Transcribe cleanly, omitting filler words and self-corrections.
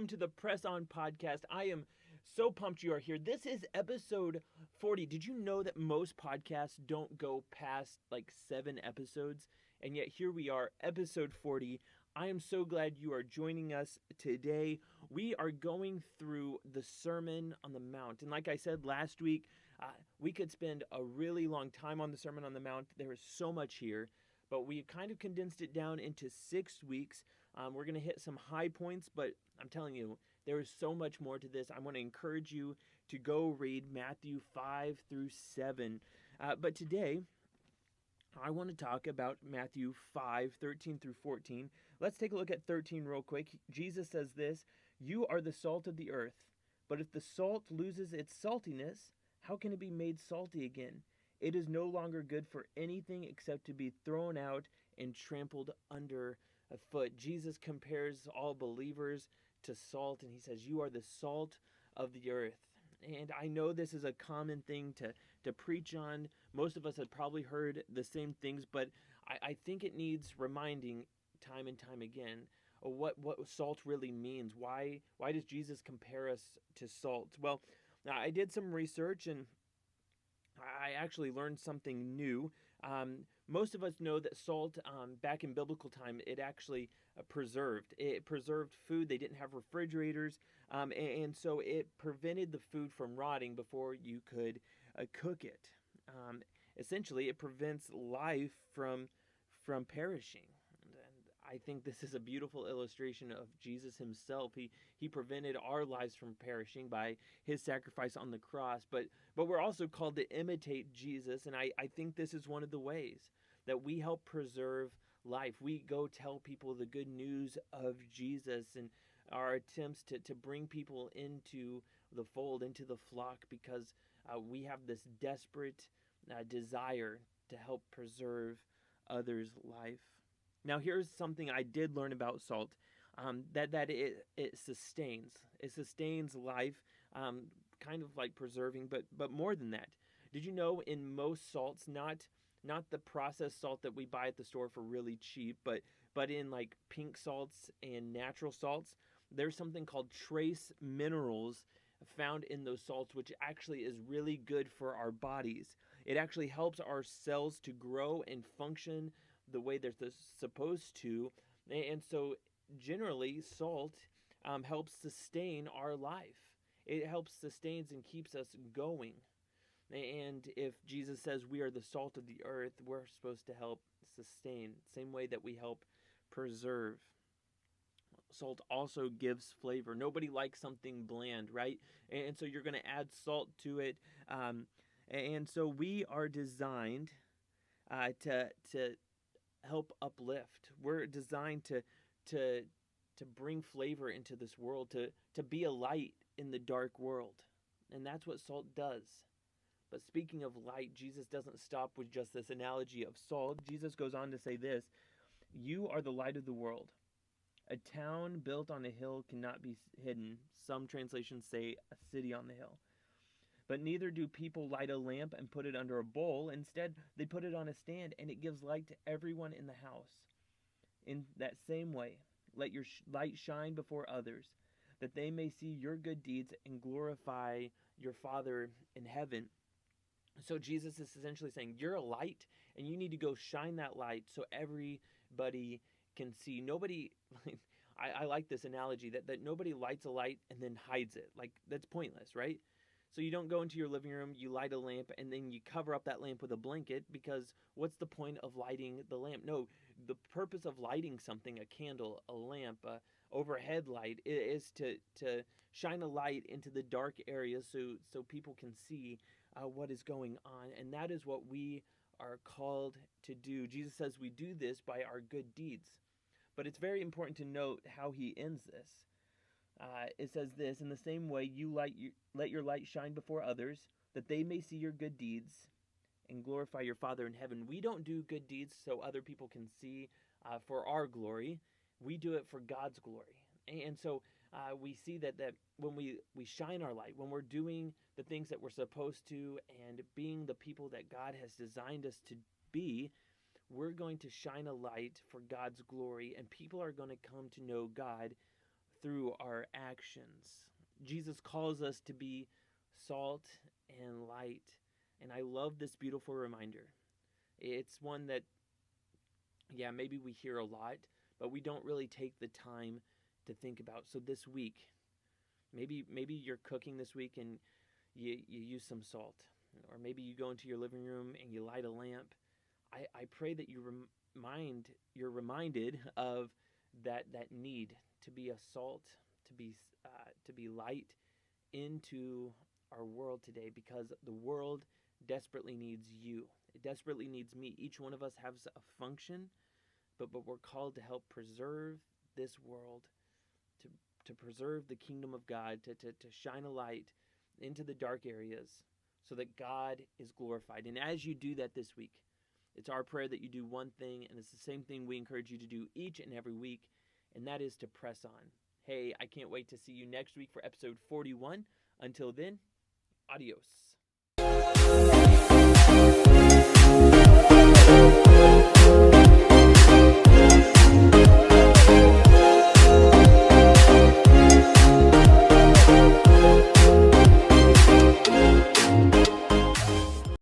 welcome to the Press On podcast. I am so pumped you are here. This is episode 40. Did you know that most podcasts don't go past like 7 episodes? And yet here we are, episode 40. I am so glad you are joining us today. We are going through the Sermon on the Mount. And like I said last week, we could spend a really long time on the Sermon on the Mount. There is so much here, but we kind of condensed it down into 6 weeks. We're going to hit some high points, but I'm telling you, there is so much more to this. I want to encourage you to go read Matthew 5 through 7. But today, I want to talk about Matthew 5, 13 through 14. Let's take a look at 13 real quick. Jesus says this, "You are the salt of the earth, but if the salt loses its saltiness, how can it be made salty again? It is no longer good for anything except to be thrown out and trampled under a foot." Jesus compares all believers to salt, and he says, "You are the salt of the earth." And I know this is a common thing to preach on. Most of us have probably heard the same things, but I think it needs reminding time and time again of what salt really means. Why does Jesus compare us to salt? Well, I did some research, and I actually learned something new. Most of us know that salt, back in biblical time, it actually preserved. It preserved food. They didn't have refrigerators, and so it prevented the food from rotting before you could cook it. Essentially, it prevents life from perishing. I think this is a beautiful illustration of Jesus himself. He prevented our lives from perishing by his sacrifice on the cross. But we're also called to imitate Jesus, and I think this is one of the ways that we help preserve life. We go tell people the good news of Jesus and our attempts to bring people into the fold, into the flock, because we have this desperate desire to help preserve others' life. Now, here's something I did learn about salt, that it sustains. It sustains life, kind of like preserving, but more than that. Did you know in most salts, not the processed salt that we buy at the store for really cheap, but in like pink salts and natural salts, there's something called trace minerals found in those salts, which actually is really good for our bodies. It actually helps our cells to grow and function the way they're supposed to. And so generally salt helps sustain our life. It helps sustains and keeps us going. And if Jesus says we are the salt of the earth, we're supposed to help sustain, same way that we help preserve. Salt also gives flavor. Nobody likes something bland, right? And so you're going to add salt to it. And so we are designed to help uplift. We're designed to bring flavor into this world, to be a light in the dark world. And that's what salt does. But speaking of light, Jesus doesn't stop with just this analogy of salt. Jesus goes on to say this, "You are the light of the world. A town built on a hill cannot be hidden." Some translations say a city on the hill. "But neither do people light a lamp and put it under a bowl. Instead, they put it on a stand, and it gives light to everyone in the house. In that same way, let your light shine before others, that they may see your good deeds and glorify your Father in heaven." So Jesus is essentially saying, you're a light, and you need to go shine that light so everybody can see. Nobody, I like this analogy, that nobody lights a light and then hides it. Like, that's pointless, right? So you don't go into your living room, you light a lamp, and then you cover up that lamp with a blanket, because what's the point of lighting the lamp? No, the purpose of lighting something, a candle, a lamp, a overhead light, is to shine a light into the dark areas so people can see what is going on. And that is what we are called to do. Jesus says we do this by our good deeds. But it's very important to note how he ends this. It says this, "In the same way, let your light shine before others, that they may see your good deeds and glorify your Father in heaven." We don't do good deeds so other people can see for our glory. We do it for God's glory. And so we see that when we shine our light, when we're doing the things that we're supposed to and being the people that God has designed us to be, we're going to shine a light for God's glory, and people are going to come to know God through our actions. Jesus calls us to be salt and light. And I love this beautiful reminder. It's one that, yeah, maybe we hear a lot, but we don't really take the time to think about. So this week, maybe you're cooking this week and you use some salt, or maybe you go into your living room and you light a lamp. I pray that you're reminded of that need to be a salt, to be light into our world today, because the world desperately needs you. It desperately needs me. Each one of us has a function, but we're called to help preserve this world, to to preserve the kingdom of God, to shine a light into the dark areas so that God is glorified. And as you do that this week, it's our prayer that you do one thing, and it's the same thing we encourage you to do each and every week, and that is to press on. Hey, I can't wait to see you next week for episode 41. Until then, adios.